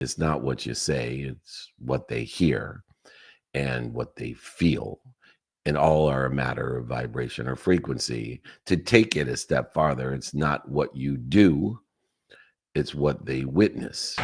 It's not what you say, it's what they hear and what they feel. And all are a matter of vibration or frequency. To take it a step farther, it's not what you do, it's what they witness.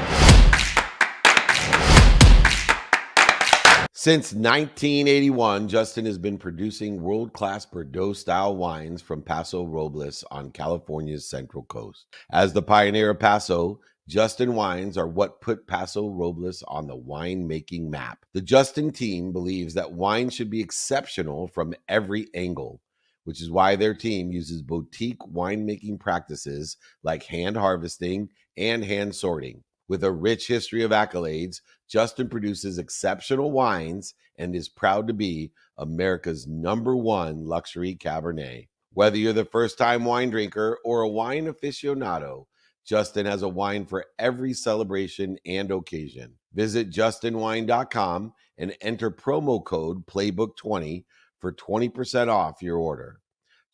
Since 1981, Justin has been producing world-class Bordeaux-style wines from Paso Robles on California's Central Coast. As the pioneer of Paso, Justin wines are what put Paso Robles on the winemaking map. The Justin team believes that wine should be exceptional from every angle, which is why their team uses boutique winemaking practices like hand harvesting and hand sorting. With a rich history of accolades, Justin produces exceptional wines and is proud to be America's #1 luxury Cabernet. Whether you're the first-time wine drinker or a wine aficionado, Justin has a wine for every celebration and occasion. Visit justinwine.com and enter promo code Playbook20 for 20% off your order.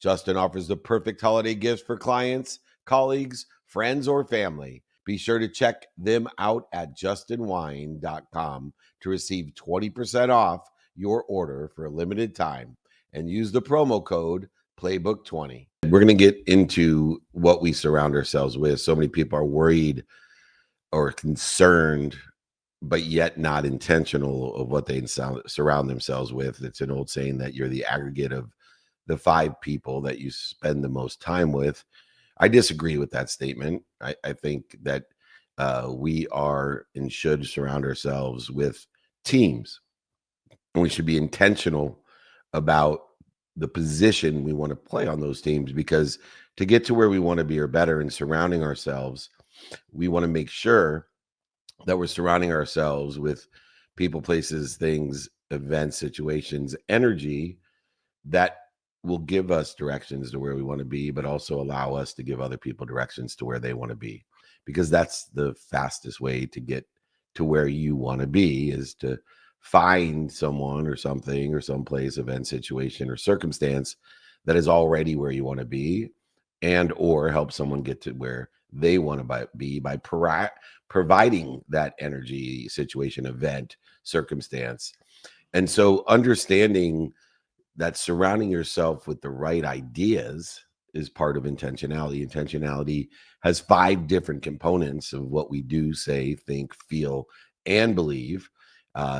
Justin offers the perfect holiday gifts for clients, colleagues, friends, or family. Be sure to check them out at justinwine.com to receive 20% off your order for a limited time and use the promo code Playbook20. We're going to get into what we surround ourselves with. So many people are worried or concerned, but yet not intentional of what they surround themselves with. It's an old saying that you're the aggregate of the 5 people that you spend the most time with. I disagree with that statement. I think that we are and should surround ourselves with teams, and we should be intentional about the position we want to play on those teams, because to get to where we want to be or better in surrounding ourselves, we want to make sure that we're surrounding ourselves with people, places, things, events, situations, energy that will give us directions to where we want to be, but also allow us to give other people directions to where they want to be. Because that's the fastest way to get to where you want to be, is to find someone or something or someplace, event, situation, or circumstance that is already where you want to be, and or help someone get to where they want to be by providing that energy, situation, event, circumstance. And so understanding that surrounding yourself with the right ideas is part of intentionality. Intentionality has 5 different components of what we do, say, think, feel, and believe.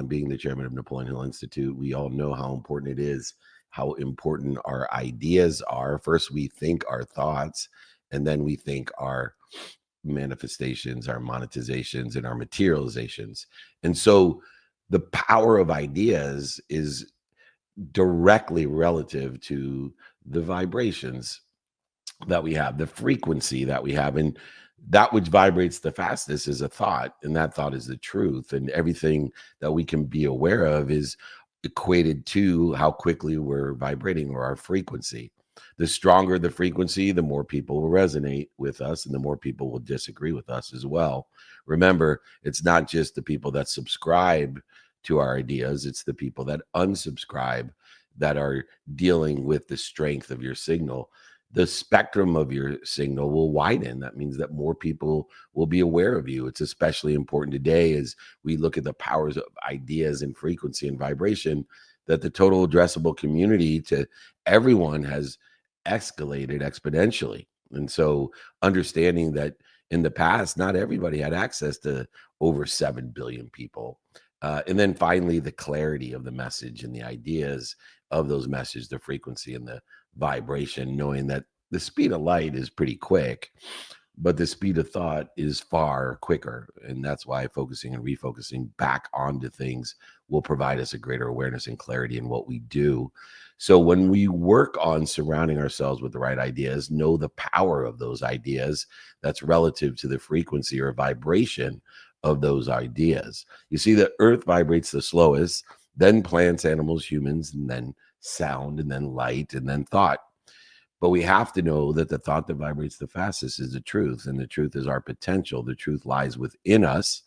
Being the chairman of Napoleon Hill Institute, we all know how important it is, how important our ideas are. First, we think our thoughts, and then we think our manifestations, our monetizations, and our materializations. And so the power of ideas is directly relative to the vibrations that we have, the frequency that we have. And that which vibrates the fastest is a thought, and that thought is the truth. And everything that we can be aware of is equated to how quickly we're vibrating, or our frequency. The stronger the frequency, the more people will resonate with us, and the more people will disagree with us as well. Remember, it's not just the people that subscribe to our ideas, it's the people that unsubscribe that are dealing with the strength of your signal. The spectrum of your signal will widen. That means that more people will be aware of you. It's especially important today as we look at the powers of ideas and frequency and vibration, that the total addressable community to everyone has escalated exponentially. And so understanding that in the past, not everybody had access to over 7 billion people. And then finally, the clarity of the message and the ideas of those messages, the frequency and the vibration, knowing that the speed of light is pretty quick, but the speed of thought is far quicker. And that's why focusing and refocusing back onto things will provide us a greater awareness and clarity in what we do. So when we work on surrounding ourselves with the right ideas, know the power of those ideas that's relative to the frequency or vibration of those ideas. You see, the earth vibrates the slowest, then plants, animals, humans, and then sound, and then light, and then thought. But we have to know that the thought that vibrates the fastest is the truth, and the truth is our potential. The truth lies within us,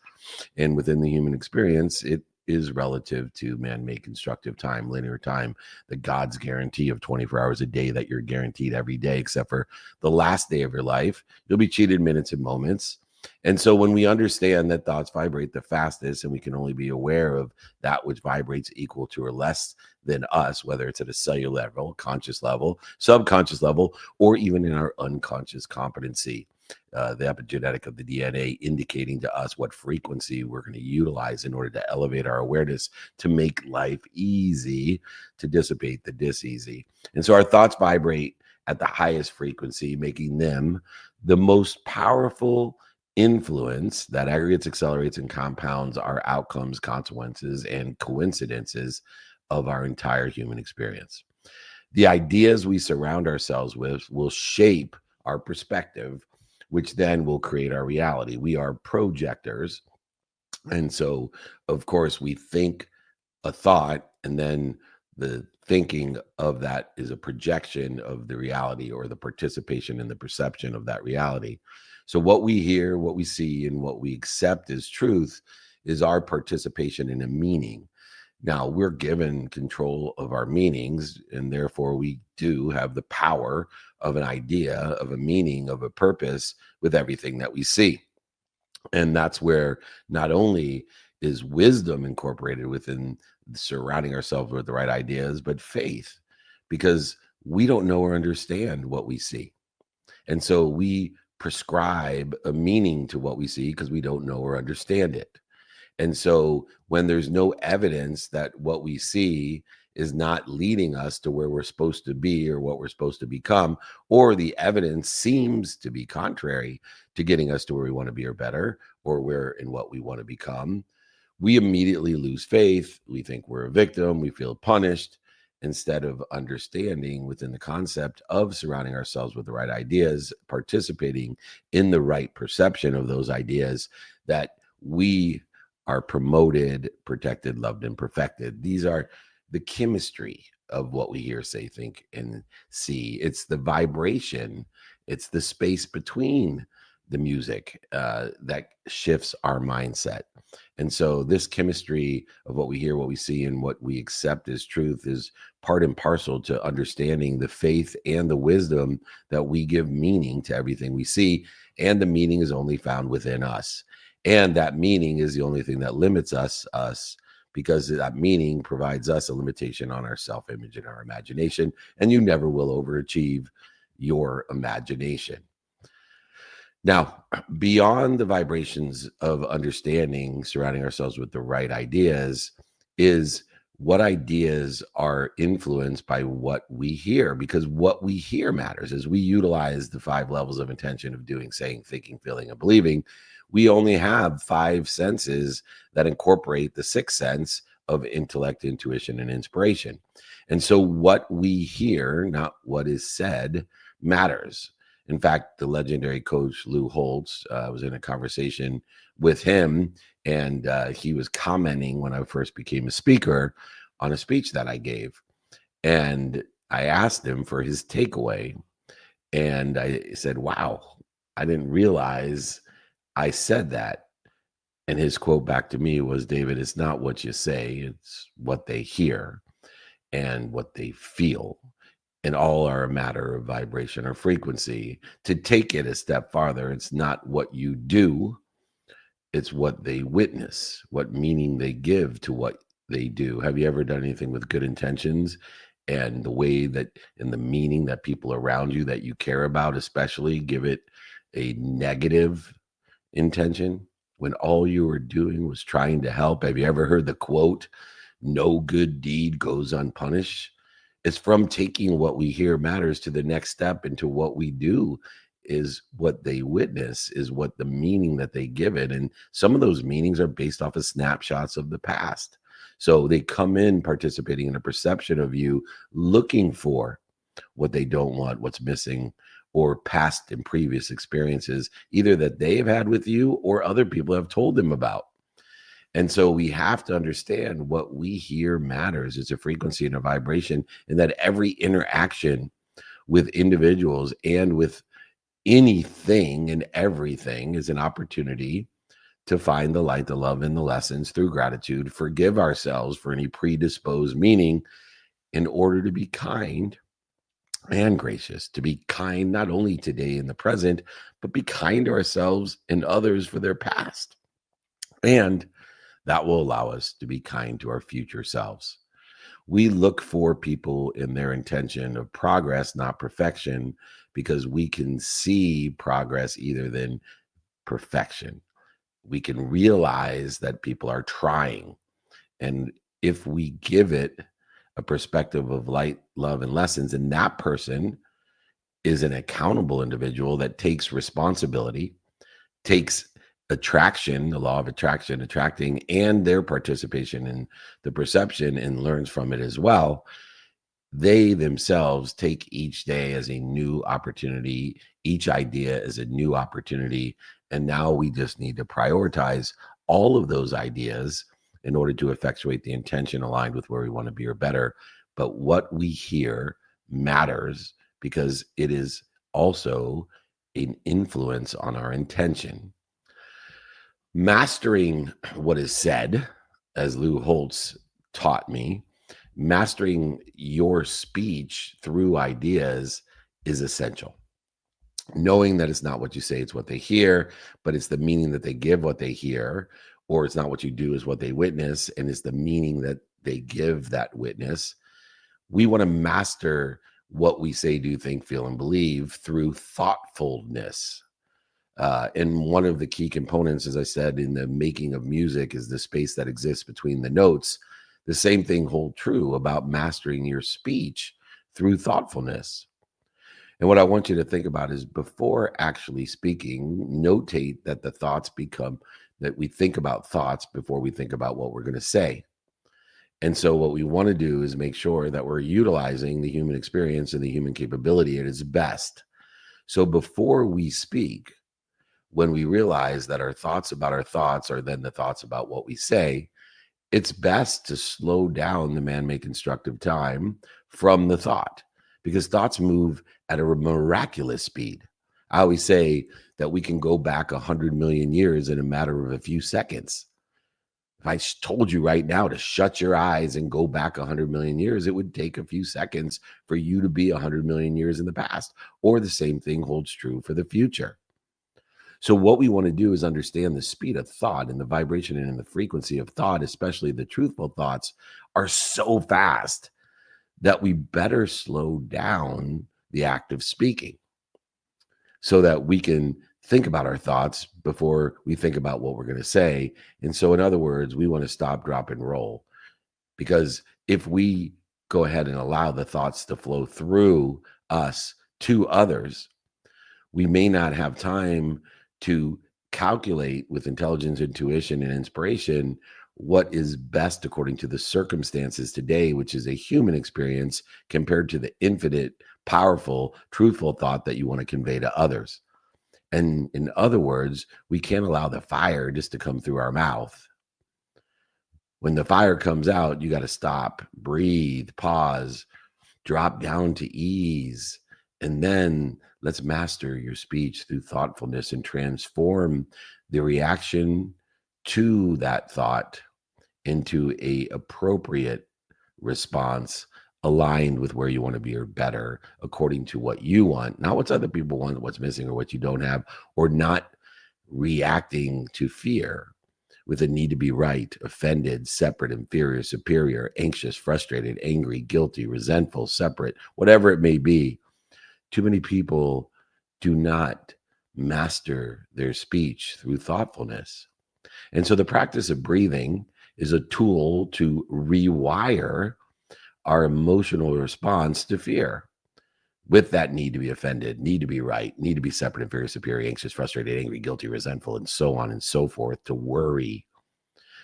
and within the human experience, it is relative to man-made constructive time, linear time, the God's guarantee of 24 hours a day that you're guaranteed every day, except for the last day of your life. You'll be cheated minutes and moments. And so when we understand that thoughts vibrate the fastest and we can only be aware of that which vibrates equal to or less than us, whether it's at a cellular level, conscious level, subconscious level, or even in our unconscious competency, the epigenetic of the DNA indicating to us what frequency we're going to utilize in order to elevate our awareness to make life easy, to dissipate the dis-easy. And so our thoughts vibrate at the highest frequency, making them the most powerful influence that aggregates, accelerates, and compounds our outcomes, consequences, and coincidences of our entire human experience. The ideas we surround ourselves with will shape our perspective, which then will create our reality. We are projectors. And so, of course, we think a thought, and then the thinking of that is a projection of the reality or the participation in the perception of that reality. So what we hear, what we see, and what we accept as truth is our participation in a meaning. Now, we're given control of our meanings, and therefore we do have the power of an idea, of a meaning, of a purpose with everything that we see. And that's where not only is wisdom incorporated within surrounding ourselves with the right ideas, but faith, because we don't know or understand what we see. And so we prescribe a meaning to what we see because we don't know or understand it. And so when there's no evidence that what we see is not leading us to where we're supposed to be or what we're supposed to become, or the evidence seems to be contrary to getting us to where we want to be or better, or where and what we want to become, we immediately lose faith. We think we're a victim. We feel punished instead of understanding within the concept of surrounding ourselves with the right ideas, participating in the right perception of those ideas, that we are promoted, protected, loved, and perfected. These are the chemistry of what we hear, say, think, and see. It's the vibration. It's the space between the music that shifts our mindset. And so this chemistry of what we hear, what we see, and what we accept as truth is part and parcel to understanding the faith and the wisdom that we give meaning to everything we see. And the meaning is only found within us. And that meaning is the only thing that limits us, because that meaning provides us a limitation on our self-image and our imagination. And you never will overachieve your imagination. Now, beyond the vibrations of understanding, surrounding ourselves with the right ideas, is what ideas are influenced by what we hear, because what we hear matters. As we utilize the 5 levels of intention of doing, saying, thinking, feeling, and believing, we only have 5 senses that incorporate the 6th sense of intellect, intuition, and inspiration. And so what we hear, not what is said, matters. In fact, the legendary coach Lou Holtz, was in a conversation with him, and he was commenting when I first became a speaker on a speech that I gave. And I asked him for his takeaway. And I said, wow, I didn't realize I said that. And his quote back to me was, David, it's not what you say, it's what they hear and what they feel. And all are a matter of vibration or frequency. To take it a step farther, it's not what you do, it's what they witness, what meaning they give to what they do. Have you ever done anything with good intentions, and the way that, and the meaning that people around you that you care about especially give it a negative intention when all you were doing was trying to help? Have you ever heard the quote, no good deed goes unpunished? It's from taking what we hear matters to the next step into what we do is what they witness, is what the meaning that they give it. And some of those meanings are based off of snapshots of the past. So they come in participating in a perception of you, looking for what they don't want, what's missing, or past and previous experiences, either that they've had with you or other people have told them about. And so we have to understand what we hear matters. It's a frequency and a vibration, and that every interaction with individuals and with anything and everything is an opportunity to find the light, the love, and the lessons through gratitude, forgive ourselves for any predisposed meaning in order to be kind and gracious, to be kind not only today in the present, but be kind to ourselves and others for their past. And that will allow us to be kind to our future selves. We look for people in their intention of progress, not perfection, because we can see progress either than perfection. We can realize that people are trying. And if we give it a perspective of light, love, and lessons, and that person is an accountable individual that takes responsibility, takes attraction, the law of attraction, attracting, and their participation in the perception and learns from it as well, they themselves take each day as a new opportunity, each idea as a new opportunity. And now we just need to prioritize all of those ideas in order to effectuate the intention aligned with where we want to be or better. But what we hear matters because it is also an influence on our intention. Mastering what is said, as Lou Holtz taught me, mastering your speech through ideas is essential. Knowing that it's not what you say, it's what they hear, but it's the meaning that they give what they hear, or it's not what you do, is what they witness, and it's the meaning that they give that witness. We want to master what we say, do, think, feel, and believe through thoughtfulness. And one of the key components, as I said, in the making of music is the space that exists between the notes. The same thing holds true about mastering your speech through thoughtfulness. And what I want you to think about is before actually speaking, notate that the thoughts become, that we think about thoughts before we think about what we're going to say. And so what we want to do is make sure that we're utilizing the human experience and the human capability at its best. So before we speak, when we realize that our thoughts about our thoughts are then the thoughts about what we say, it's best to slow down the man-made constructive time from the thought, because thoughts move at a miraculous speed. I always say that we can go back 100 million years in a matter of a few seconds. If I told you right now to shut your eyes and go back 100 million years, it would take a few seconds for you to be 100 million years in the past. Or the same thing holds true for the future. So what we want to do is understand the speed of thought, and the vibration and the frequency of thought, especially the truthful thoughts, are so fast that we better slow down the act of speaking so that we can think about our thoughts before we think about what we're going to say. And so in other words, we want to stop, drop, and roll, because if we go ahead and allow the thoughts to flow through us to others, we may not have time to calculate with intelligence, intuition, and inspiration what is best according to the circumstances today, which is a human experience compared to the infinite, powerful, truthful thought that you want to convey to others. And in other words, we can't allow the fire just to come through our mouth. When the fire comes out, you got to stop, breathe, pause, drop down to ease, and then let's master your speech through thoughtfulness and transform the reaction to that thought into a appropriate response aligned with where you want to be or better according to what you want, not what other people want, what's missing or what you don't have, or not reacting to fear with a need to be right, offended, separate, inferior, superior, anxious, frustrated, angry, guilty, resentful, separate, whatever it may be. Too many people do not master their speech through thoughtfulness. And so the practice of breathing is a tool to rewire our emotional response to fear with that need to be offended, need to be right, need to be separate, inferior, superior, anxious, frustrated, angry, guilty, resentful, and so on and so forth, to worry.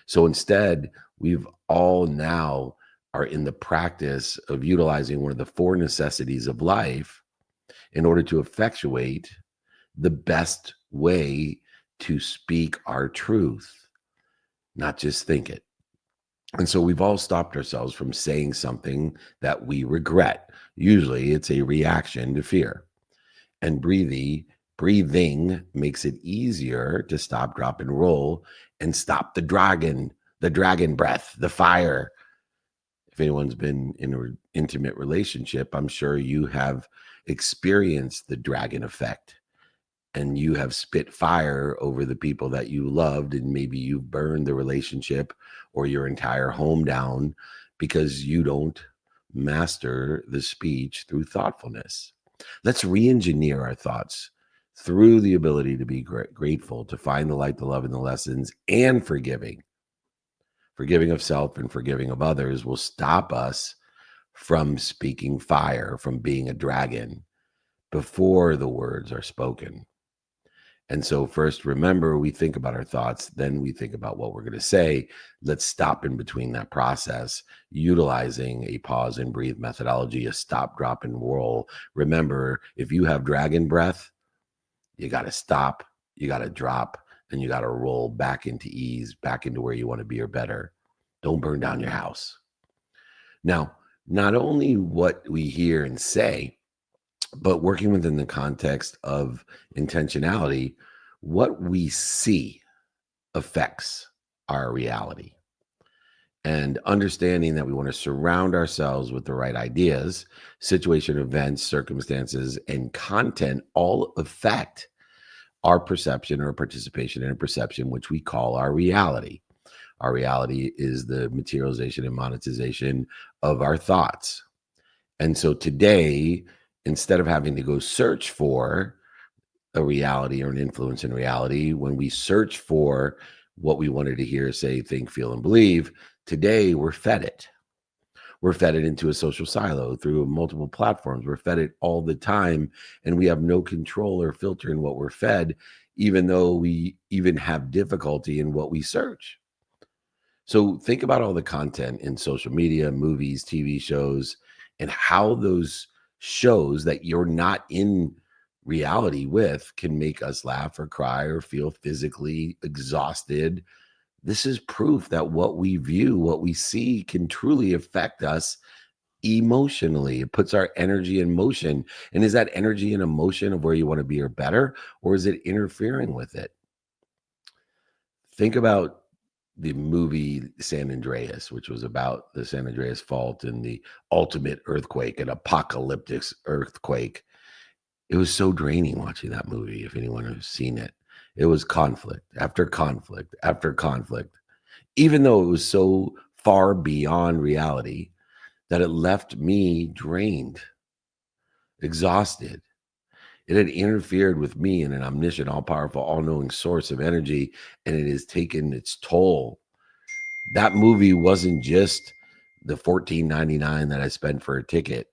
So instead, we've all now are in the practice of utilizing one of the four necessities of life in order to effectuate the best way to speak our truth, not just think it. And so we've all stopped ourselves from saying something that we regret. Usually it's a reaction to fear. And breathing makes it easier to stop, drop, and roll and stop the dragon breath, the fire. If anyone's been in an intimate relationship, I'm sure you have experienced the dragon effect, and you have spit fire over the people that you loved, and maybe you've burned the relationship or your entire home down because you don't master the speech through thoughtfulness. Let's re-engineer our thoughts through the ability to be grateful, to find the light, the love, and the lessons, and forgiving. Forgiving of self and forgiving of others will stop us from speaking fire, from being a dragon before the words are spoken. And so first, remember, we think about our thoughts, then we think about what we're going to say. Let's stop in between that process, utilizing a pause and breathe methodology, a stop, drop, and roll. Remember, if you have dragon breath, you got to stop, you got to drop, and you got to roll back into ease, back into where you want to be or better. Don't burn down your house. Now, not only what we hear and say, but working within the context of intentionality, what we see affects our reality. And understanding that we want to surround ourselves with the right ideas, situation, events, circumstances, and content all affect our perception or participation in a perception, which we call our reality. Our reality is the materialization and monetization of our thoughts. And so today, instead of having to go search for a reality or an influence in reality, when we search for what we wanted to hear, say, think, feel, and believe, today we're fed it. We're fed it into a social silo through multiple platforms. We're fed it all the time, and we have no control or filter in what we're fed, even though we even have difficulty in what we search. So think about all the content in social media, movies, TV shows, and how those shows that you're not in reality with can make us laugh or cry or feel physically exhausted. This is proof that what we view, what we see can truly affect us emotionally. It puts our energy in motion. And is that energy and emotion of where you want to be or better, or is it interfering with it? Think about the movie San Andreas, which was about the San Andreas fault and the ultimate earthquake, an apocalyptic earthquake. It was so draining watching that movie, if anyone has seen it. It was conflict after conflict after conflict, even though it was so far beyond reality that it left me drained, exhausted. It had interfered with me in an omniscient, all-powerful, all-knowing source of energy, and it has taken its toll. That movie wasn't just the $14.99 that I spent for a ticket.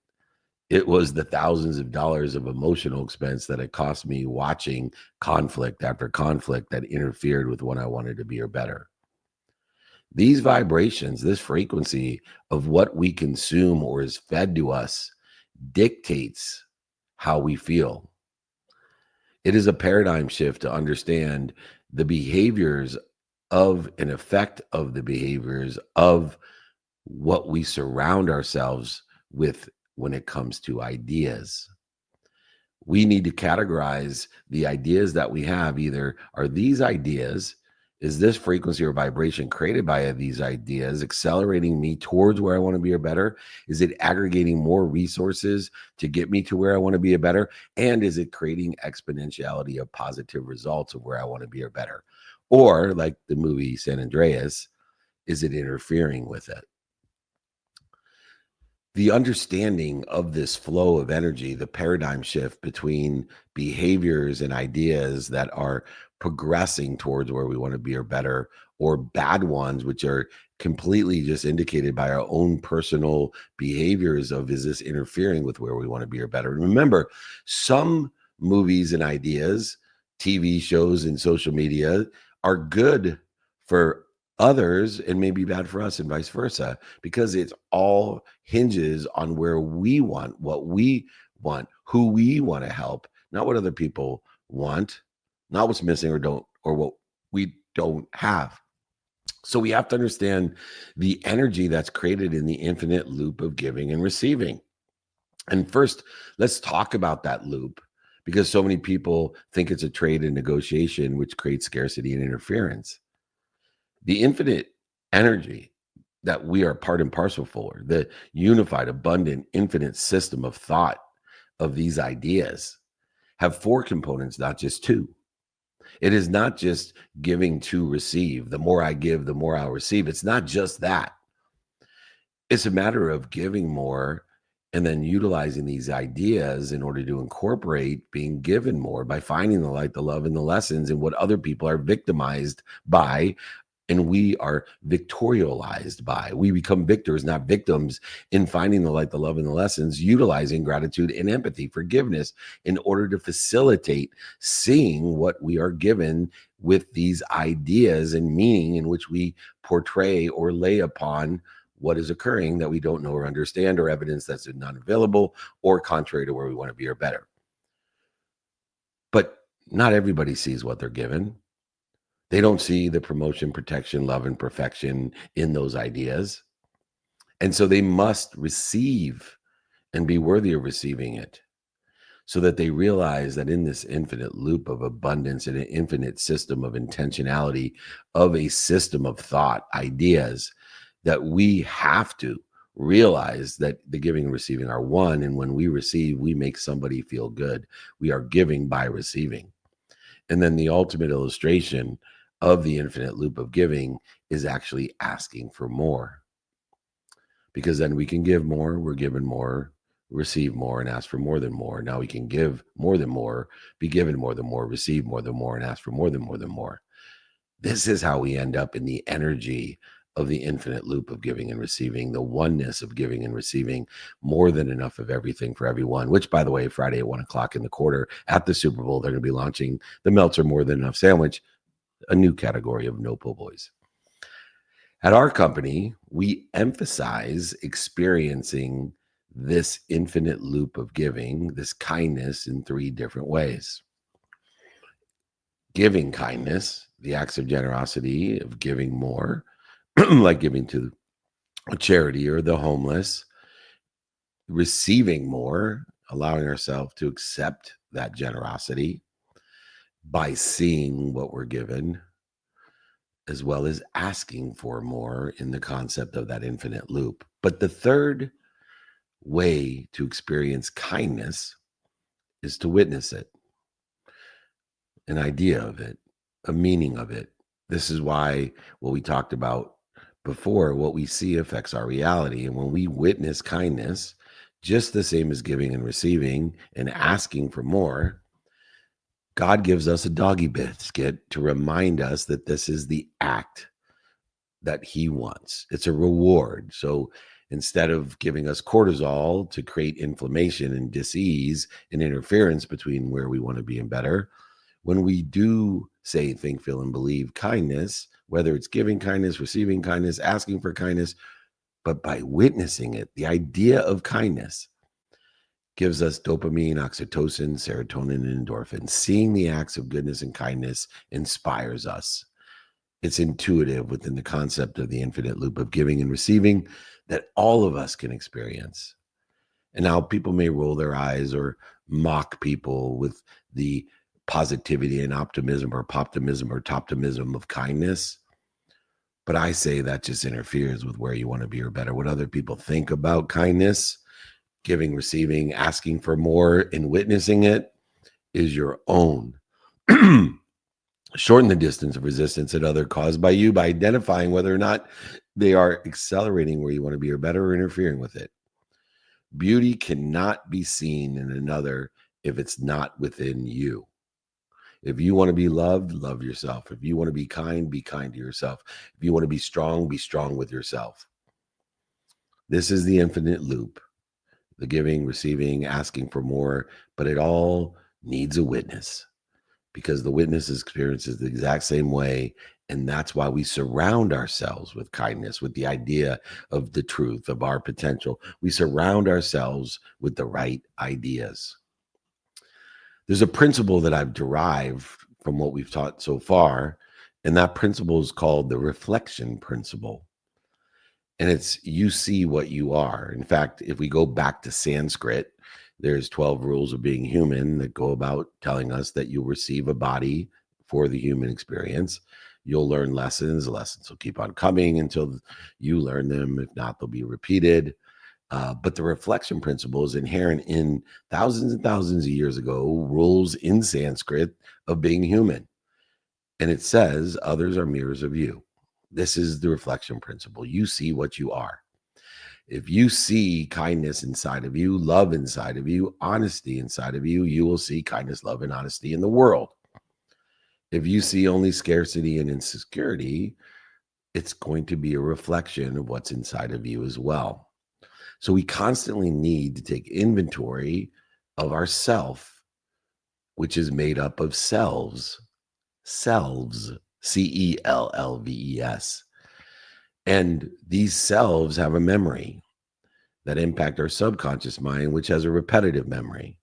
It was the thousands of dollars of emotional expense that it cost me watching conflict after conflict that interfered with what I wanted to be or better. These vibrations, this frequency of what we consume or is fed to us dictates how we feel. It is a paradigm shift to understand the behaviors of an effect of the behaviors of what we surround ourselves with when it comes to ideas. We need to categorize the ideas that we have. Either are these ideas, is this frequency or vibration created by these ideas accelerating me towards where I want to be or better? Is it aggregating more resources to get me to where I want to be or better? And is it creating exponentiality of positive results of where I want to be or better? Or like the movie San Andreas, is it interfering with it? The understanding of this flow of energy, the paradigm shift between behaviors and ideas that are progressing towards where we want to be or better, or bad ones, which are completely just indicated by our own personal behaviors of, is this interfering with where we want to be or better? And remember, some movies and ideas, TV shows and social media are good for others and may be bad for us and vice versa, because it's all hinges on where we want, what we want, who we want to help, not what other people want, not what's missing or don't, or what we don't have. So we have to understand the energy that's created in the infinite loop of giving and receiving. And first, let's talk about that loop, because so many people think it's a trade and negotiation, which creates scarcity and interference. The infinite energy that we are part and parcel for, the unified, abundant, infinite system of thought of these ideas have four components, not just two. It is not just giving to receive. The more I give, the more I'll receive. It's not just that. It's a matter of giving more and then utilizing these ideas in order to incorporate being given more by finding the light, the love, and the lessons in what other people are victimized by, and we are victorialized by. We become victors, not victims, in finding the light, the love, and the lessons, utilizing gratitude and empathy, forgiveness, in order to facilitate seeing what we are given with these ideas and meaning in which we portray or lay upon what is occurring that we don't know or understand, or evidence that's not available, or contrary to where we want to be or better. But not everybody sees what they're given. They don't see the promotion, protection, love, and perfection in those ideas. And so they must receive and be worthy of receiving it, so that they realize that in this infinite loop of abundance and an infinite system of intentionality, of a system of thought, ideas, that we have to realize that the giving and receiving are one. And when we receive, we make somebody feel good. We are giving by receiving. And then the ultimate illustration of the infinite loop of giving is actually asking for more. Because then we can give more, we're given more, receive more, and ask for more than more. Now we can give more than more, be given more than more, receive more than more, and ask for more than more. This is how we end up in the energy of the infinite loop of giving and receiving, the oneness of giving and receiving, more than enough of everything for everyone, which, by the way, Friday at 1:00 in the quarter at the Super Bowl, they're going to be launching the Meltzer More Than Enough sandwich, a new category of no po' boys. At our company, we emphasize experiencing this infinite loop of giving, this kindness, in three different ways. Giving kindness, the acts of generosity of giving more, like giving to a charity or the homeless. Receiving more, allowing ourselves to accept that generosity by seeing what we're given, as well as asking for more in the concept of that infinite loop. But the third way to experience kindness is to witness it, an idea of it, a meaning of it. This is why what we talked about before, what we see affects our reality. And when we witness kindness, just the same as giving and receiving and asking for more, God gives us a doggy biscuit to remind us that this is the act that he wants. It's a reward. So instead of giving us cortisol to create inflammation and dis-ease and interference between where we want to be and better, when we do say, think, feel, and believe kindness, whether it's giving kindness, receiving kindness, asking for kindness, but by witnessing it, the idea of kindness gives us dopamine, oxytocin, serotonin, and endorphins. Seeing the acts of goodness and kindness inspires us. It's intuitive within the concept of the infinite loop of giving and receiving that all of us can experience. And now people may roll their eyes or mock people with the positivity and optimism or poptimism or toptimism of kindness. But I say that just interferes with where you want to be or better. What other people think about kindness, giving, receiving, asking for more, and witnessing it is your own. Shorten the distance of resistance that other caused by you by identifying whether or not they are accelerating where you want to be or better, or interfering with it. Beauty cannot be seen in another if it's not within you. If you want to be loved, love yourself. If you want to be kind to yourself. If you want to be strong with yourself. This is the infinite loop, the giving, receiving, asking for more, but it all needs a witness, because the witness experiences the exact same way. And that's why we surround ourselves with kindness, with the idea of the truth, of our potential. We surround ourselves with the right ideas. There's a principle that I've derived from what we've taught so far, and that principle is called the reflection principle. And it's you see what you are. In fact, if we go back to Sanskrit, there's 12 rules of being human that go about telling us that you'll receive a body for the human experience. You'll learn lessons. The lessons will keep on coming until you learn them. If not, they'll be repeated. But the reflection principle is inherent in thousands and thousands of years ago rules in Sanskrit of being human. And it says, others are mirrors of you. This is the reflection principle. You see what you are. If you see kindness inside of you, love inside of you, honesty inside of you, you will see kindness, love, and honesty in the world. If you see only scarcity and insecurity, it's going to be a reflection of what's inside of you as well. So we constantly need to take inventory of ourself, which is made up of selves, Cellves. And these selves have a memory that impact our subconscious mind, which has a repetitive memory,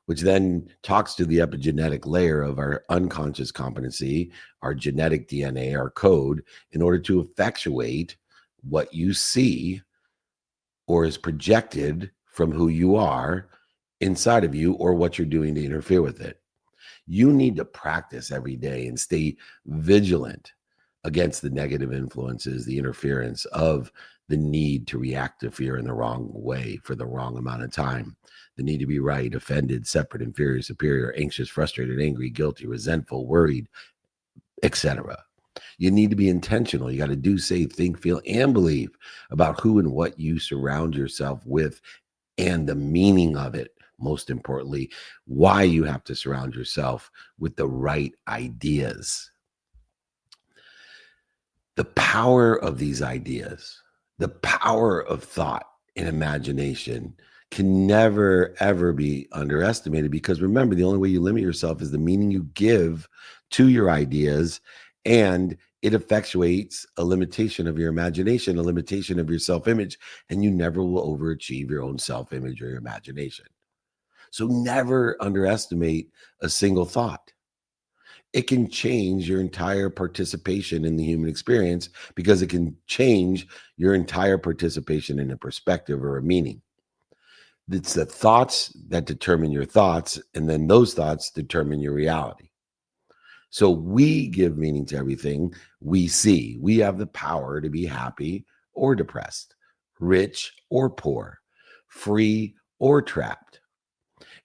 which then talks to the epigenetic layer of our unconscious competency, our genetic DNA, our code, in order to effectuate what you see or is projected from who you are inside of you or what you're doing to interfere with it. You need to practice every day and stay vigilant against the negative influences, the interference of the need to react to fear in the wrong way for the wrong amount of time, the need to be right, offended, separate, inferior, superior, anxious, frustrated, angry, guilty, resentful, worried, etc. You need to be intentional. You got to do, say, think, feel, and believe about who and what you surround yourself with and the meaning of it. Most importantly, why you have to surround yourself with the right ideas. The power of these ideas, the power of thought and imagination can never, ever be underestimated, because remember, the only way you limit yourself is the meaning you give to your ideas, and it effectuates a limitation of your imagination, a limitation of your self-image, and you never will overachieve your own self-image or your imagination. So never underestimate a single thought. It can change your entire participation in the human experience, because it can change your entire participation in a perspective or a meaning. It's the thoughts that determine your thoughts, and then those thoughts determine your reality. So we give meaning to everything we see. We have the power to be happy or depressed, rich or poor, free or trapped.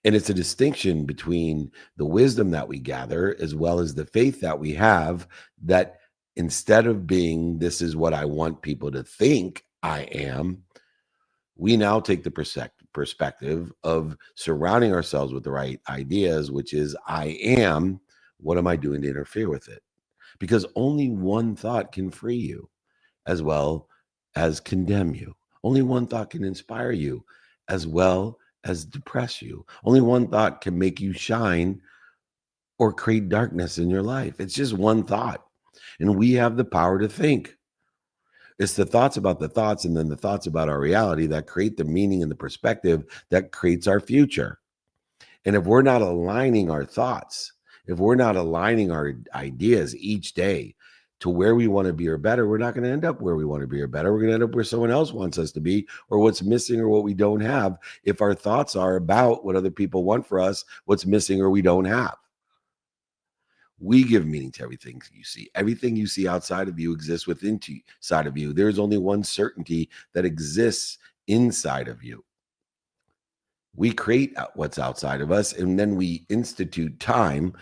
And it's a distinction between the wisdom that we gather as well as the faith that we have, that instead of being, this is what I want people to think I am, we now take the perspective of surrounding ourselves with the right ideas, which is, I am, what am I doing to interfere with it? Because only one thought can free you as well as condemn you. Only one thought can inspire you as well as depress you. Only one thought can make you shine or create darkness in your life. It's just one thought. And we have the power to think. It's the thoughts about the thoughts, and then the thoughts about our reality, that create the meaning and the perspective that creates our future. And if we're not aligning our thoughts, if we're not aligning our ideas each day to where we want to be or better, we're not going to end up where we want to be or better. We're going to end up where someone else wants us to be, or what's missing, or what we don't have. If our thoughts are about what other people want for us, what's missing or we don't have. We give meaning to everything you see. Everything you see outside of you exists within inside of you. There's only one certainty that exists inside of you. We create what's outside of us, and then we institute time,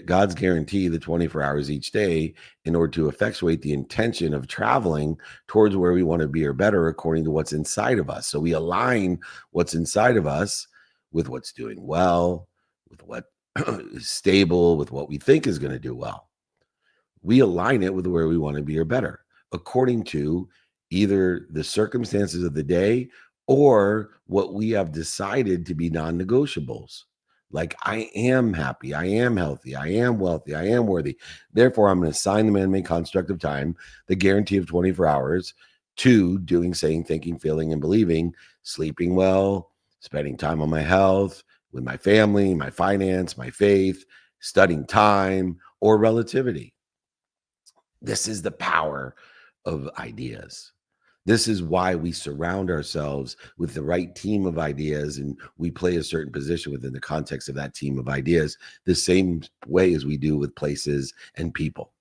God's guarantee, the 24 hours each day, in order to effectuate the intention of traveling towards where we want to be or better, according to what's inside of us. So we align what's inside of us with what's doing well, with what is stable, with what we think is going to do well. We align it with where we want to be or better, according to either the circumstances of the day or what we have decided to be non-negotiables. Like, I am happy, I am healthy, I am wealthy, I am worthy. Therefore, I'm going to assign the man-made construct of time, the guarantee of 24 hours, to doing, saying, thinking, feeling, and believing, sleeping well, spending time on my health, with my family, my finance, my faith, studying time, or relativity. This is the power of ideas. This is why we surround ourselves with the right team of ideas, and we play a certain position within the context of that team of ideas, the same way as we do with places and people.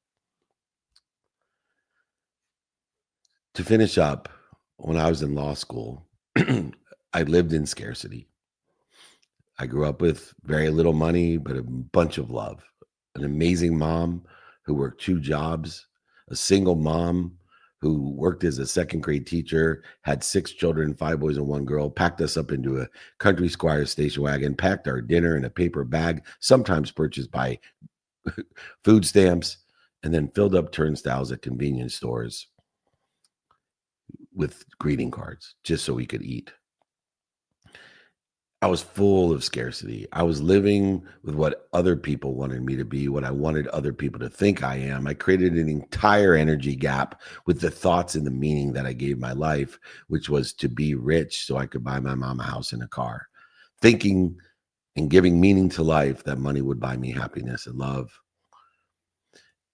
To finish up, when I was in law school, I lived in scarcity. I grew up with very little money, but a bunch of love. An amazing mom who worked 2 jobs, a single mom who worked as a second grade teacher, had 6 children, 5 boys and 1 girl, packed us up into a country squire station wagon, packed our dinner in a paper bag, sometimes purchased by food stamps, and then filled up turnstiles at convenience stores with greeting cards just so we could eat. I was full of scarcity. I was living with what other people wanted me to be, what I wanted other people to think I am. I created an entire energy gap with the thoughts and the meaning that I gave my life, which was to be rich so I could buy my mom a house and a car. Thinking and giving meaning to life that money would buy me happiness and love.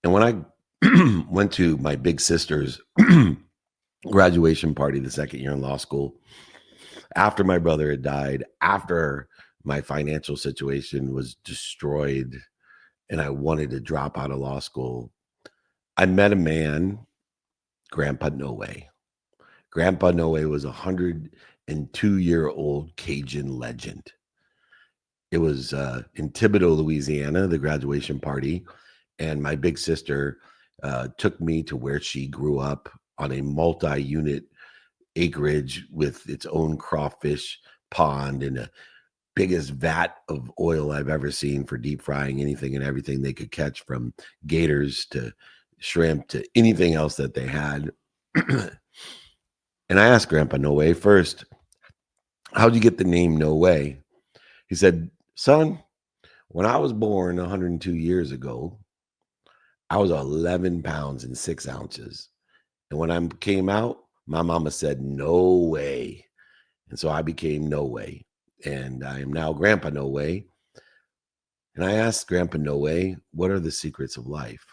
And when I went to my big sister's graduation party the second year in law school, after my brother had died, after my financial situation was destroyed and I wanted to drop out of law school, I met a man, Grandpa No Way. Grandpa No Way was a 102-year-old Cajun legend. It was in Thibodaux, Louisiana, the graduation party. And my big sister took me to where she grew up on a multi-unit acreage with its own crawfish pond and the biggest vat of oil I've ever seen for deep frying anything and everything they could catch, from gators to shrimp to anything else that they had. And I asked Grandpa No Way first, how'd you get the name No Way? He said, son, when I was born 102 years ago, I was 11 pounds and 6 ounces. And when I came out, my mama said, no way. And so I became No Way. And I am now Grandpa No Way. And I asked Grandpa No Way, what are the secrets of life?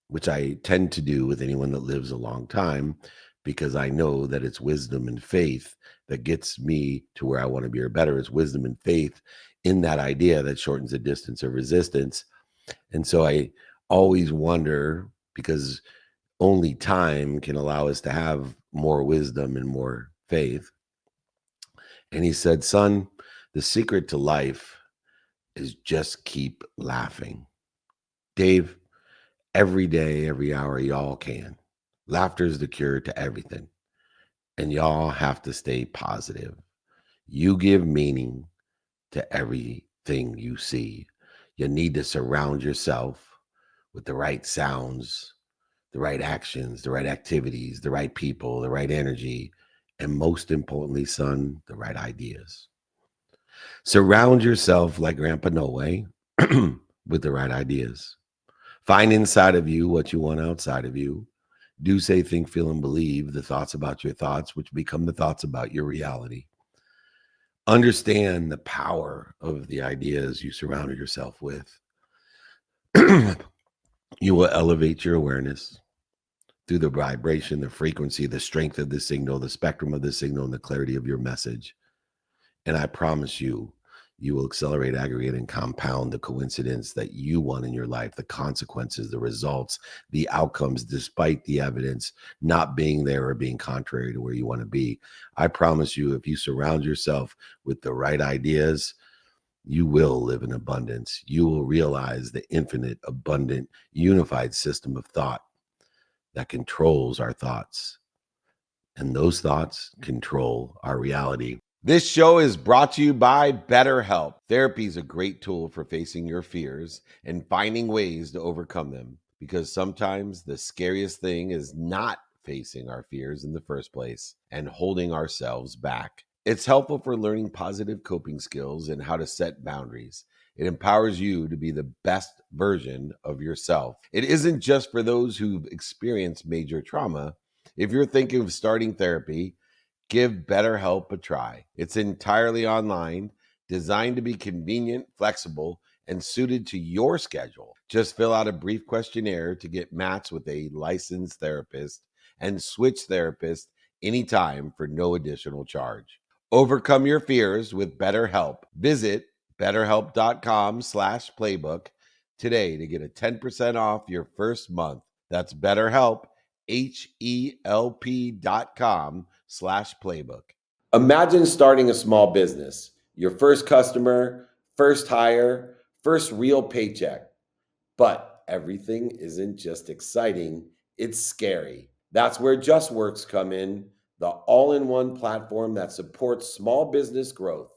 Which I tend to do with anyone that lives a long time, because I know that it's wisdom and faith that gets me to where I want to be or better. It's wisdom and faith in that idea that shortens the distance of resistance. And so I always wonder, because only time can allow us to have more wisdom and more faith. And he said, son, the secret to life is just keep laughing. Dave, every day, every hour, y'all can. Laughter is the cure to everything. And y'all have to stay positive. You give meaning to everything you see. You need to surround yourself with the right sounds, the right actions, the right activities, the right people, the right energy, and most importantly, son, the right ideas. Surround yourself, like Grandpa No Way, with the right ideas. Find inside of you what you want outside of you. Do, say, think, feel, and believe the thoughts about your thoughts, which become the thoughts about your reality. Understand the power of the ideas you surrounded yourself with. You will elevate your awareness through the vibration, the frequency, the strength of the signal, the spectrum of the signal, and the clarity of your message. And I promise you, you will accelerate, aggregate, and compound the coincidence that you want in your life, the consequences, the results, the outcomes, despite the evidence not being there or being contrary to where you want to be. I promise you, if you surround yourself with the right ideas, you will live in abundance. You will realize the infinite, abundant, unified system of thought that controls our thoughts. And those thoughts control our reality. This show is brought to you by BetterHelp. Therapy is a great tool for facing your fears and finding ways to overcome them, because sometimes the scariest thing is not facing our fears in the first place and holding ourselves back. It's helpful for learning positive coping skills and how to set boundaries. It empowers you to be the best version of yourself. It isn't just for those who've experienced major trauma. If you're thinking of starting therapy, give BetterHelp a try. It's entirely online, designed to be convenient, flexible, and suited to your schedule. Just fill out a brief questionnaire to get matched with a licensed therapist and switch therapists anytime for no additional charge. Overcome your fears with BetterHelp. Visit betterhelp.com/playbook today to get a 10% off your first month. That's BetterHelp, HELP.com/playbook. Imagine starting a small business, your first customer, first hire, first real paycheck. But everything isn't just exciting, it's scary. That's where JustWorks come in, the all-in-one platform that supports small business growth.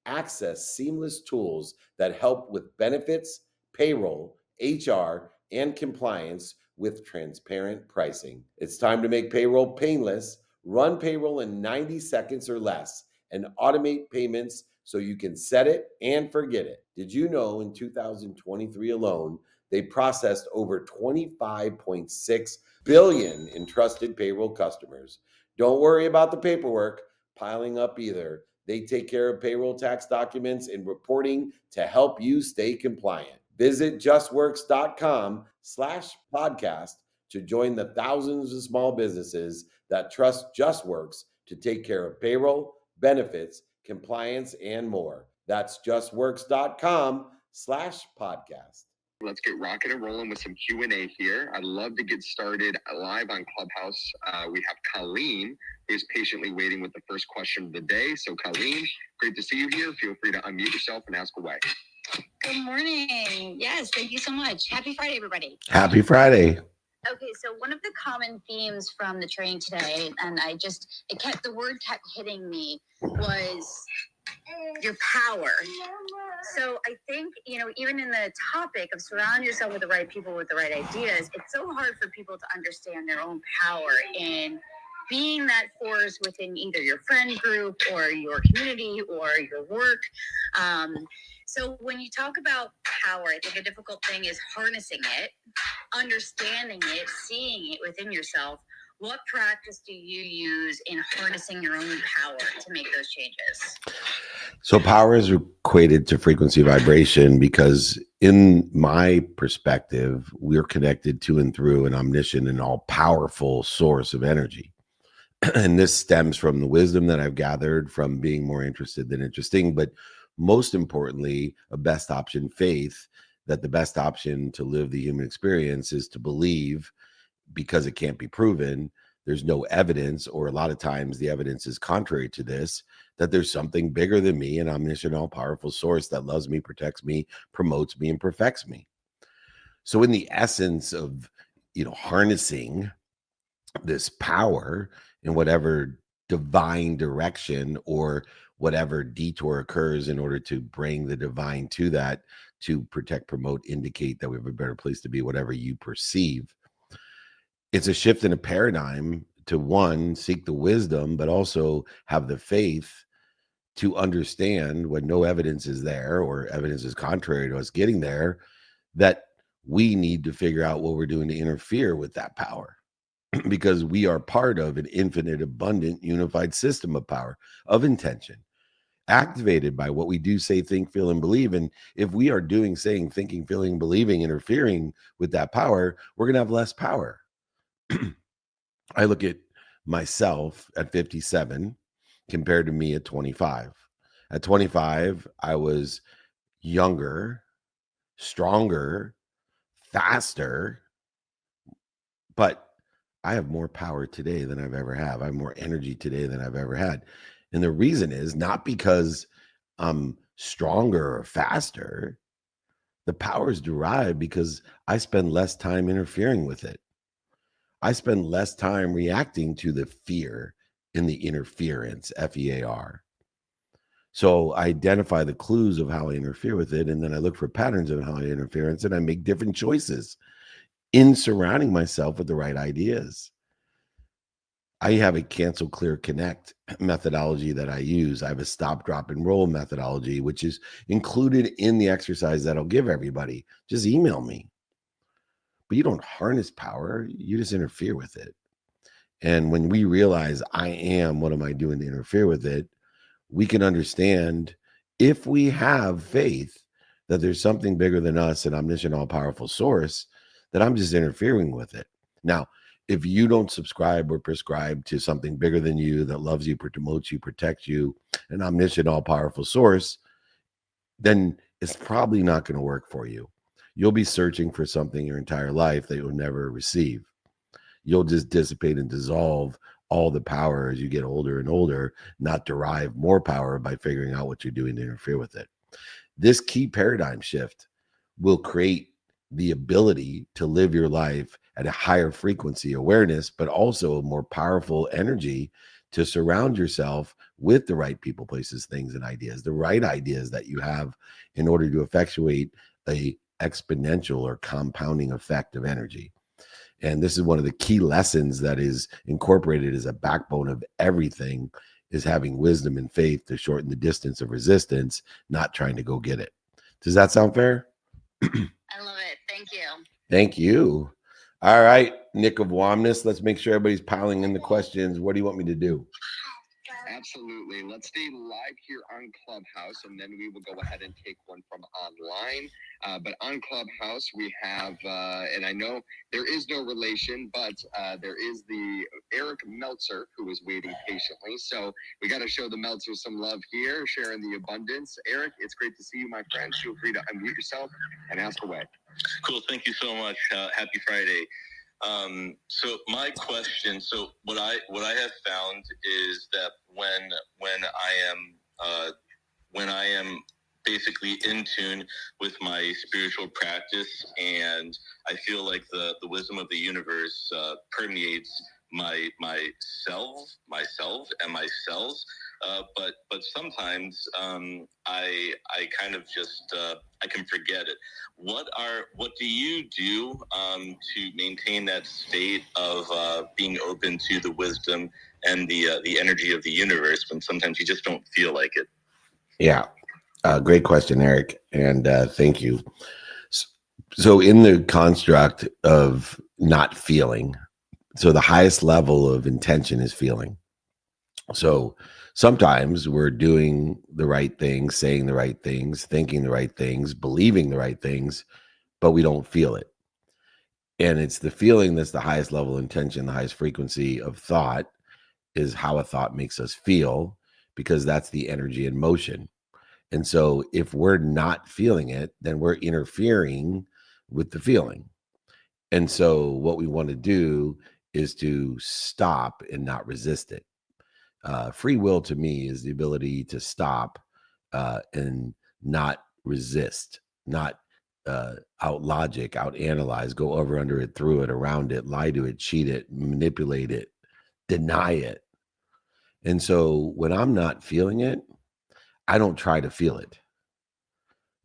Access seamless tools that help with benefits, payroll, HR, and compliance with transparent pricing. It's time to make payroll painless. Run payroll in 90 seconds or less and automate payments so you can set it and forget it. Did you know in 2023 alone, they processed over 25.6 billion in trusted payroll customers? Don't worry about the paperwork piling up either. They take care of payroll tax documents and reporting to help you stay compliant. Visit justworks.com/podcast to join the thousands of small businesses that trust JustWorks to take care of payroll, benefits, compliance, and more. That's justworks.com/podcast. Let's get rocking and rolling with some Q&A here. I'd love to get started live on Clubhouse. We have Colleen, who's patiently waiting with the first question of the day. So Colleen, great to see you here. Feel free to unmute yourself and ask away. Good morning. Yes, thank you so much. Happy Friday, everybody. Happy Friday. Okay, so one of the common themes from the training today, and the word kept hitting me, was your power. So I think, even in the topic of surround yourself with the right people with the right ideas, it's so hard for people to understand their own power in being that force within either your friend group or your community or your work. So when you talk about power, I think a difficult thing is harnessing it, understanding it, seeing it within yourself. What practice do you use in harnessing your own power to make those changes? So power is equated to frequency vibration because in my perspective, we're connected to and through an omniscient and all-powerful source of energy. And this stems from the wisdom that I've gathered from being more interested than interesting, but most importantly, a best option faith that the best option to live the human experience is to believe, because it can't be proven. There's no evidence, or a lot of times the evidence is contrary to this, that there's something bigger than me, an omniscient, all-powerful source that loves me, protects me, promotes me, and perfects me. So in the essence of, harnessing this power in whatever divine direction or whatever detour occurs in order to bring the divine to that, to protect, promote, indicate that we have a better place to be, whatever you perceive. It's a shift in a paradigm to, one, seek the wisdom, but also have the faith to understand when no evidence is there or evidence is contrary to us getting there, that we need to figure out what we're doing to interfere with that power. Because we are part of an infinite, abundant, unified system of power, of intention, activated by what we do, say, think, feel, and believe. And if we are doing, saying, thinking, feeling, believing, interfering with that power, we're going to have less power. I look at myself at 57 compared to me at 25. At 25, I was younger, stronger, faster, but I have more power today than I've ever had. I have more energy today than I've ever had. And the reason is not because I'm stronger or faster. The power is derived because I spend less time interfering with it. I spend less time reacting to the fear and the interference, FEAR. So I identify the clues of how I interfere with it, and then I look for patterns of how I interfere, and I make different choices in surrounding myself with the right ideas. I have a cancel, clear, connect methodology that I use. I have a stop, drop, and roll methodology, which is included in the exercise that I'll give everybody. Just email me. But you don't harness power, you just interfere with it. And when we realize I am, what am I doing to interfere with it? We can understand, if we have faith that there's something bigger than us, an omniscient, all-powerful source, that I'm just interfering with it. Now, if you don't subscribe or prescribe to something bigger than you that loves you, promotes you, protects you, an omniscient, all-powerful source, then it's probably not going to work for you. You'll be searching for something your entire life that you'll never receive. you'll just dissipate and dissolve all the power as you get older and older, not derive more power by figuring out what you're doing to interfere with it. This key paradigm shift will create the ability to live your life at a higher frequency awareness, but also a more powerful energy to surround yourself with the right people, places, things, and ideas, the right ideas that you have in order to effectuate a exponential or compounding effect of energy. And this is one of the key lessons that is incorporated as a backbone of everything, is having wisdom and faith to shorten the distance of resistance, not trying to go get it. Does that sound fair? I love it. Thank you. Thank you. All right, Nick of Womness, let's make sure everybody's piling in the questions. What do you want me to do? Absolutely. Let's stay live here on Clubhouse, and then we will go ahead and take one from online. But on Clubhouse, we have, and I know there is no relation, but there is the Eric Meltzer, who is waiting patiently. So we got to show the Meltzer some love here, sharing the abundance. Eric, it's great to see you, my friend. Feel free to unmute yourself and ask away. Cool. Thank you so much. Happy Friday. So my question, what I have found is that when I am basically in tune with my spiritual practice, and I feel like the wisdom of the universe permeates myself and my cells, but sometimes I kind of just I can forget it. What do you do to maintain that state of being open to the wisdom and the energy of the universe when sometimes you just don't feel like it? Yeah, great question, Eric, and thank you. So in the construct of not feeling, so the highest level of intention is feeling. So sometimes we're doing the right things, saying the right things, thinking the right things, believing the right things, but we don't feel it. And it's the feeling that's the highest level of intention, the highest frequency of thought is how a thought makes us feel, because that's the energy in motion. And so if we're not feeling it, then we're interfering with the feeling. And so what we want to do is to stop and not resist it. Free will to me is the ability to stop and not resist, not out logic, out analyze, go over, under it, through it, around it, lie to it, cheat it, manipulate it, deny it. And so when I'm not feeling it, I don't try to feel it.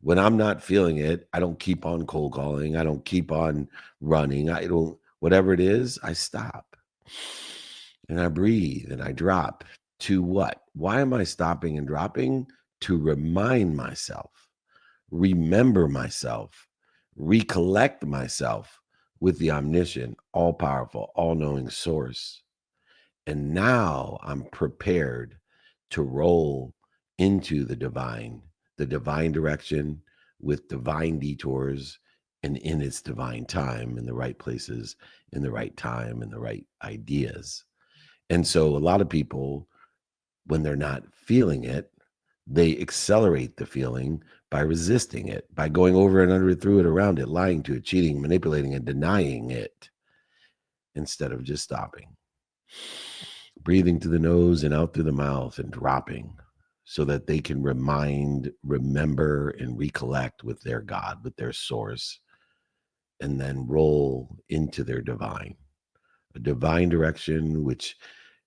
When I'm not feeling it, I don't keep on cold calling. I don't keep on running. I don't, whatever it is, I stop and I breathe and I drop to what? Why am I stopping and dropping? To remind myself, remember myself, recollect myself with the omniscient, all powerful, all knowing source. And now I'm prepared to roll into the divine direction with divine detours and in its divine time, in the right places, in the right time, and the right ideas. And so a lot of people, when they're not feeling it, they accelerate the feeling by resisting it, by going over and under it, through it, around it, lying to it, cheating, manipulating, and denying it, instead of just stopping. Breathing through the nose and out through the mouth and dropping, so that they can remember, and recollect with their God, with their source, and then roll into their divine. A divine direction which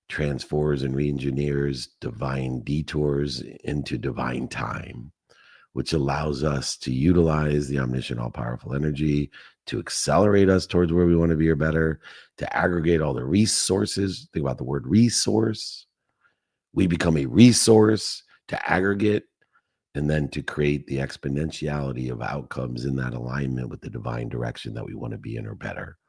transforms and re-engineers divine detours into divine time, which allows us to utilize the omniscient, all-powerful energy to accelerate us towards where we want to be or better, to aggregate all the resources. Think about the word resource. We become a resource to aggregate, and then to create the exponentiality of outcomes in that alignment with the divine direction that we want to be in or better,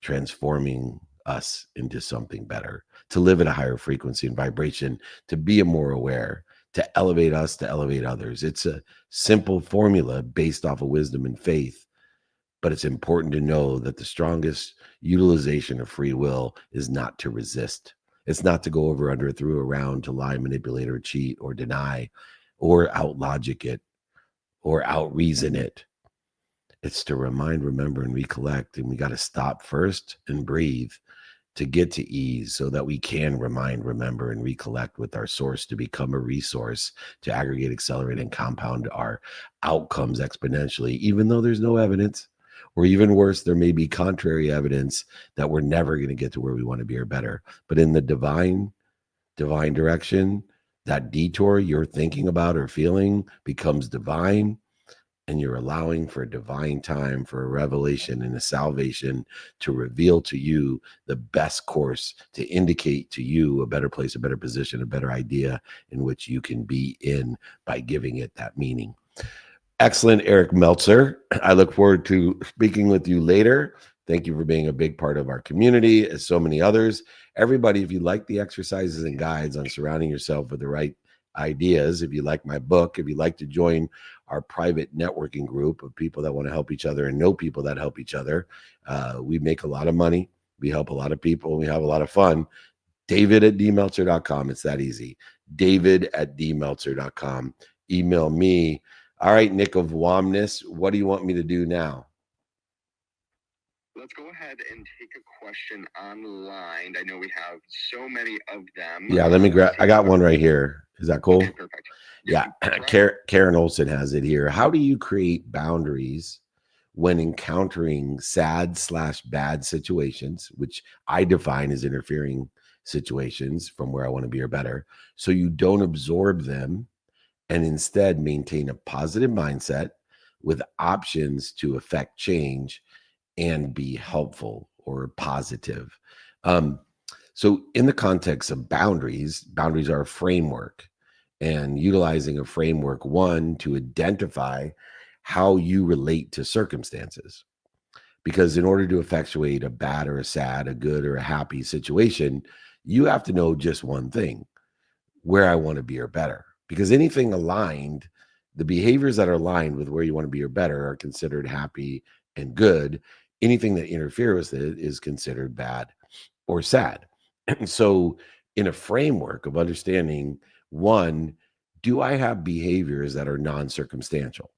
transforming us into something better, to live at a higher frequency and vibration, to be more aware, to elevate us, to elevate others. It's a simple formula based off of wisdom and faith, but it's important to know that the strongest utilization of free will is not to resist. It's not to go over, under, through, around, to lie, manipulate, or cheat, or deny, or out logic it, or out reason it. It's to remind, remember, and recollect. And we got to stop first and breathe to get to ease so that we can remind, remember, and recollect with our source to become a resource to aggregate, accelerate, and compound our outcomes exponentially, even though there's no evidence, or even worse, there may be contrary evidence that we're never going to get to where we want to be or better. But in the divine direction, that detour you're thinking about or feeling becomes divine, and you're allowing for a divine time, for a revelation and a salvation to reveal to you the best course, to indicate to you a better place, a better position, a better idea in which you can be in by giving it that meaning. Excellent, Eric Meltzer. I look forward to speaking with you later. Thank you for being a big part of our community, as so many others. Everybody, if you like the exercises and guides on surrounding yourself with the right ideas, if you like my book, if you'd like to join our private networking group of people that want to help each other and know people that help each other, we make a lot of money. We help a lot of people. And we have a lot of fun. David@dmeltzer.com. It's that easy. David@dmeltzer.com. Email me. All right, Nick of Womness, what do you want me to do now? Let's go ahead and take a question online. I know we have so many of them. Yeah, let me grab. I got one right here. Is that cool? Okay, perfect. Yeah, Karen Olson has it here. How do you create boundaries when encountering sad/bad situations, which I define as interfering situations from where I want to be or better, so you don't absorb them and instead maintain a positive mindset with options to affect change and be helpful or positive? So in the context of boundaries are a framework, and utilizing a framework, one, to identify how you relate to circumstances. Because in order to effectuate a bad or a sad, a good or a happy situation, you have to know just one thing: where I want to be or better. Because anything aligned, the behaviors that are aligned with where you want to be or better are considered happy and good. Anything that interferes with it is considered bad or sad. And so in a framework of understanding, one, do I have behaviors that are non-circumstantial?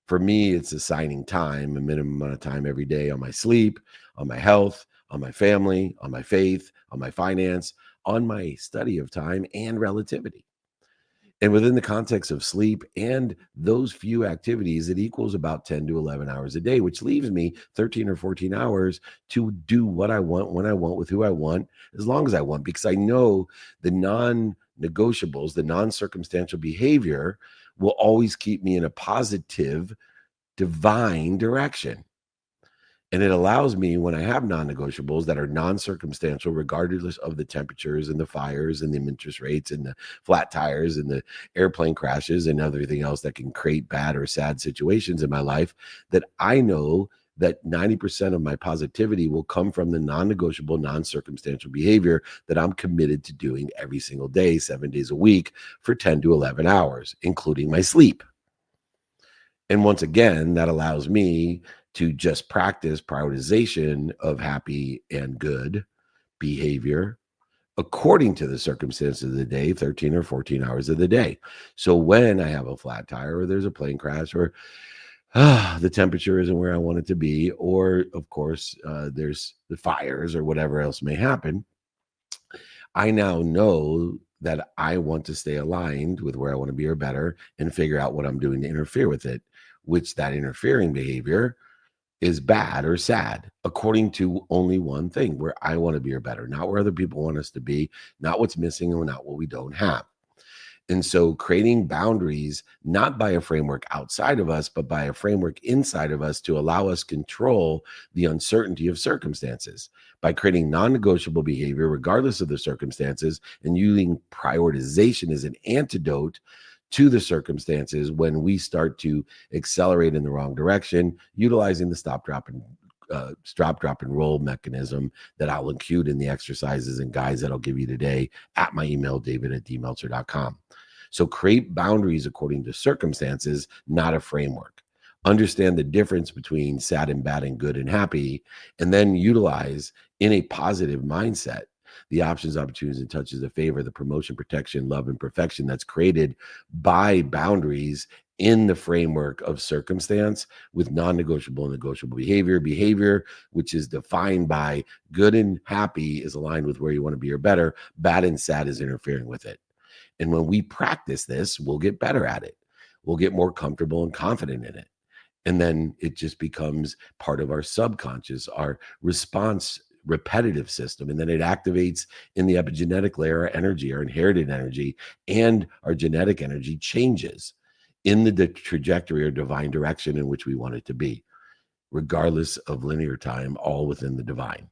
For me, it's assigning time, a minimum amount of time every day on my sleep, on my health, on my family, on my faith, on my finance, on my study of time and relativity. And within the context of sleep and those few activities, it equals about 10 to 11 hours a day, which leaves me 13 or 14 hours to do what I want, when I want, with who I want, as long as I want, because I know the non-negotiables, the non-circumstantial behavior will always keep me in a positive, divine direction. And it allows me, when I have non-negotiables that are non-circumstantial, regardless of the temperatures and the fires and the interest rates and the flat tires and the airplane crashes and everything else that can create bad or sad situations in my life, that I know that 90% of my positivity will come from the non-negotiable, non-circumstantial behavior that I'm committed to doing every single day, 7 days a week for 10 to 11 hours, including my sleep. And once again, that allows me to just practice prioritization of happy and good behavior according to the circumstances of the day, 13 or 14 hours of the day. So when I have a flat tire, or there's a plane crash, or the temperature isn't where I want it to be, or of course, there's the fires or whatever else may happen, I now know that I want to stay aligned with where I want to be or better and figure out what I'm doing to interfere with it, which that interfering behavior is bad or sad, according to only one thing: where I want to be or better, not where other people want us to be, not what's missing and not what we don't have. And so creating boundaries, not by a framework outside of us, but by a framework inside of us to allow us control the uncertainty of circumstances by creating non-negotiable behavior, regardless of the circumstances, and using prioritization as an antidote to the circumstances when we start to accelerate in the wrong direction, utilizing the stop, drop, and roll mechanism that I'll include in the exercises and guides that I'll give you today at my email, david@dmeltzer.com. So create boundaries according to circumstances, not a framework. Understand the difference between sad and bad and good and happy, and then utilize in a positive mindset the options, opportunities, and touches of favor, the promotion, protection, love, and perfection that's created by boundaries in the framework of circumstance with non-negotiable and negotiable behavior, which is defined by good and happy is aligned with where you want to be or better, bad and sad is interfering with it. And when we practice this, we'll get better at it. We'll get more comfortable and confident in it. And then it just becomes part of our subconscious, our response repetitive system. And then it activates in the epigenetic layer, our energy, our inherited energy, and our genetic energy changes in the trajectory or divine direction in which we want it to be, regardless of linear time, all within the divine.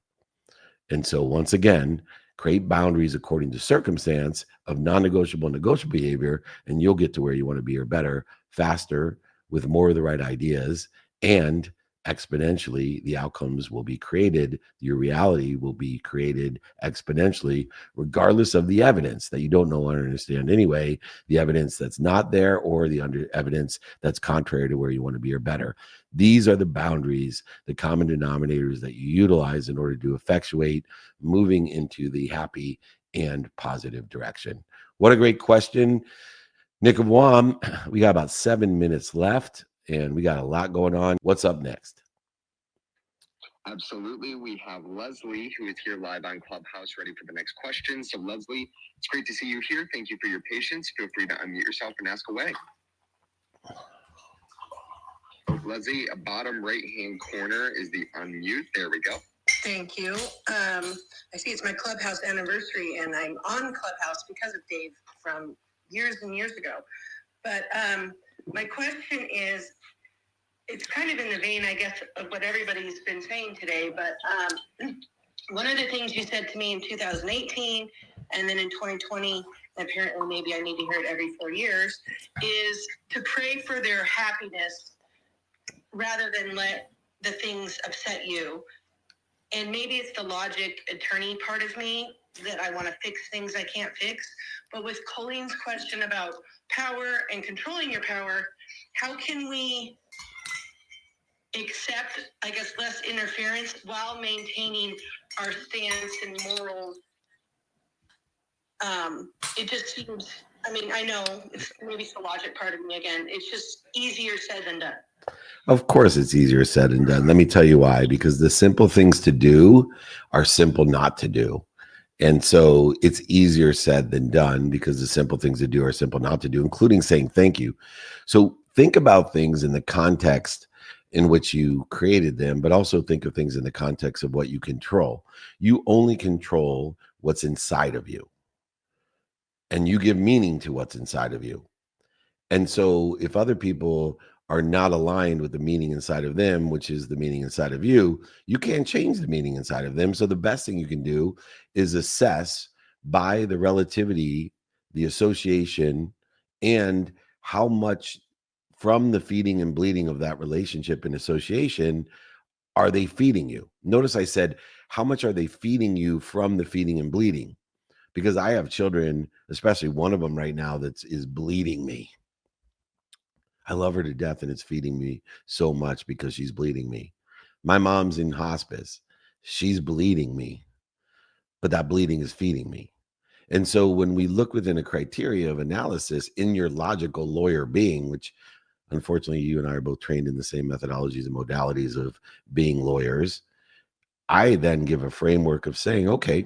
And so once again, create boundaries according to circumstance of non-negotiable and negotiable behavior, and you'll get to where you want to be or better, faster, with more of the right ideas, and exponentially the outcomes will be created. Your reality will be created exponentially, regardless of the evidence that you don't know or understand anyway, the evidence that's not there or the evidence that's contrary to where you want to be or better. These are the boundaries, the common denominators that you utilize in order to effectuate moving into the happy and positive direction. What a great question. Nick of Wam, we got about 7 minutes left and we got a lot going on. What's up next? Absolutely. We have Leslie, who is here live on Clubhouse, ready for the next question. So Leslie, it's great to see you here. Thank you for your patience. Feel free to unmute yourself and ask away. Leslie, bottom right-hand corner is the unmute. There we go. Thank you. I see it's my Clubhouse anniversary, and I'm on Clubhouse because of Dave from years and years ago. But my question is, it's kind of in the vein, I guess, of what everybody's been saying today. But one of the things you said to me in 2018 and then in 2020, apparently maybe I need to hear it every 4 years, is to pray for their happiness rather than let the things upset you. And maybe it's the logic attorney part of me that I want to fix things I can't fix. But with Colleen's question about power and controlling your power, how can we accept, I guess, less interference while maintaining our stance and morals? It just seems, I mean, I know maybe it's the logic part of me again. It's just easier said than done. Of course, it's easier said than done. Let me tell you why. Because the simple things to do are simple not to do. And so it's easier said than done because the simple things to do are simple not to do, including saying thank you. So think about things in the context in which you created them, but also think of things in the context of what you control. You only control what's inside of you. And you give meaning to what's inside of you. And so if other people are not aligned with the meaning inside of them, which is the meaning inside of you, you can't change the meaning inside of them. So the best thing you can do is assess by the relativity, the association, and how much from the feeding and bleeding of that relationship and association are they feeding you? Notice I said, how much are they feeding you from the feeding and bleeding? Because I have children, especially one of them right now that is bleeding me. I love her to death and it's feeding me so much because she's bleeding me. My mom's in hospice. She's bleeding me, but that bleeding is feeding me. And so when we look within a criteria of analysis in your logical lawyer being, which unfortunately you and I are both trained in the same methodologies and modalities of being lawyers, I then give a framework of saying, okay,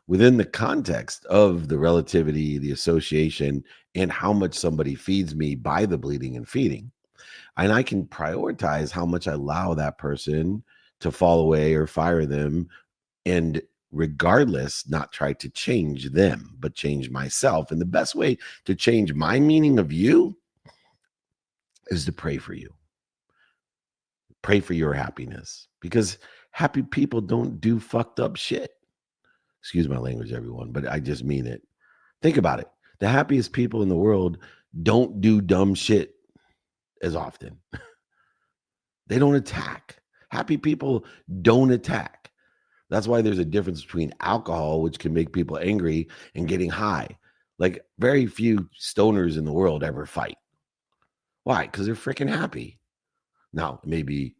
within the context of the relativity, the association, and how much somebody feeds me by the bleeding and feeding, and I can prioritize how much I allow that person to fall away or fire them, and regardless, not try to change them, but change myself. And the best way to change my meaning of you is to pray for you. Pray for your happiness, because happy people don't do fucked up shit. Excuse my language, everyone, but I just mean it. Think about it. The happiest people in the world don't do dumb shit as often. They don't attack. Happy people don't attack. That's why there's a difference between alcohol, which can make people angry, and getting high. Like very few stoners in the world ever fight. Why? Because they're freaking happy. Now, maybe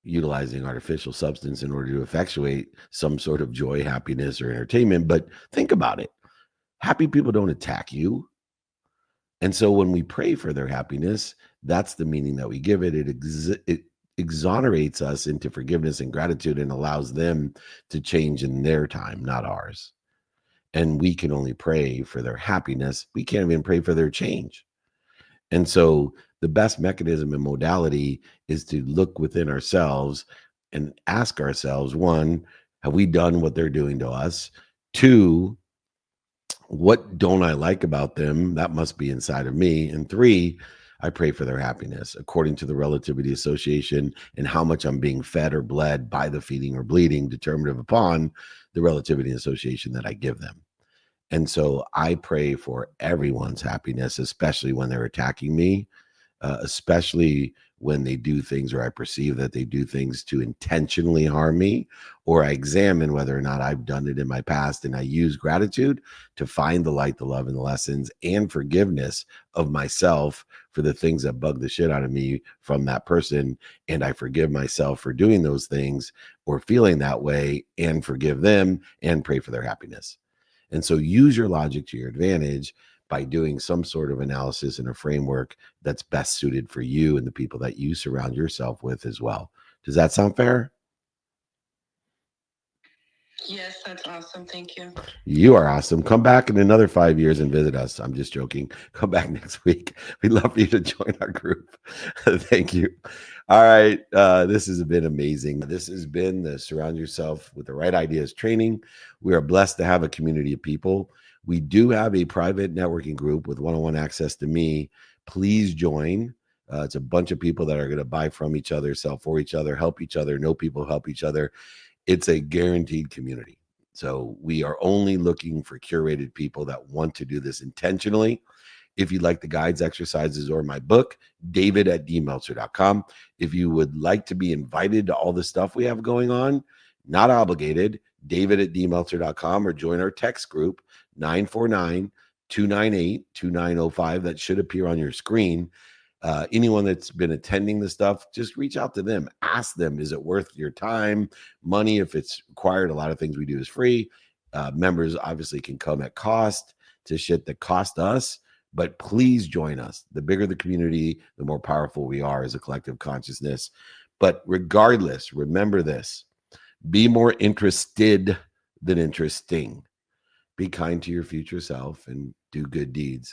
utilizing artificial substance in order to effectuate some sort of joy, happiness, or entertainment. But think about it. Happy people don't attack you. And so when we pray for their happiness, that's the meaning that we give it. It exonerates us into forgiveness and gratitude and allows them to change in their time, not ours. And we can only pray for their happiness. We can't even pray for their change. And so the best mechanism and modality is to look within ourselves and ask ourselves, one, have we done what they're doing to us? Two, what don't I like about them? That must be inside of me. And three, I pray for their happiness according to the relativity association and how much I'm being fed or bled by the feeding or bleeding, determinative upon the relativity association that I give them. And so I pray for everyone's happiness, especially when they're attacking me, especially when they do things or I perceive that they do things to intentionally harm me, or I examine whether or not I've done it in my past. And I use gratitude to find the light, the love, and the lessons and forgiveness of myself for the things that bug the shit out of me from that person. And I forgive myself for doing those things or feeling that way and forgive them and pray for their happiness. And so use your logic to your advantage by doing some sort of analysis and a framework that's best suited for you and the people that you surround yourself with as well. Does that sound fair? Yes, that's awesome. Thank you. You are awesome. Come back in another 5 years and visit us. I'm just joking. Come back next week. We'd love for you to join our group. Thank you. All right. This has been amazing. This has been the Surround Yourself with the Right Ideas training. We are blessed to have a community of people. We do have a private networking group with one-on-one access to me. Please join. It's a bunch of people that are going to buy from each other, sell for each other, help each other, know people help each other. It's a guaranteed community. So we are only looking for curated people that want to do this intentionally. If you'd like the guides, exercises, or my book, david@dmeltzer.com. If you would like to be invited to all the stuff we have going on, not obligated, david@dmeltzer.com, or join our text group, 949-298-2905. That should appear on your screen. Anyone that's been attending the stuff, just reach out to them. Ask them, is it worth your time, money? If it's required, a lot of things we do is free. Members obviously can come at cost to shit that cost us, but please join us. The bigger the community, the more powerful we are as a collective consciousness. But regardless, remember this: be more interested than interesting. Be kind to your future self and do good deeds.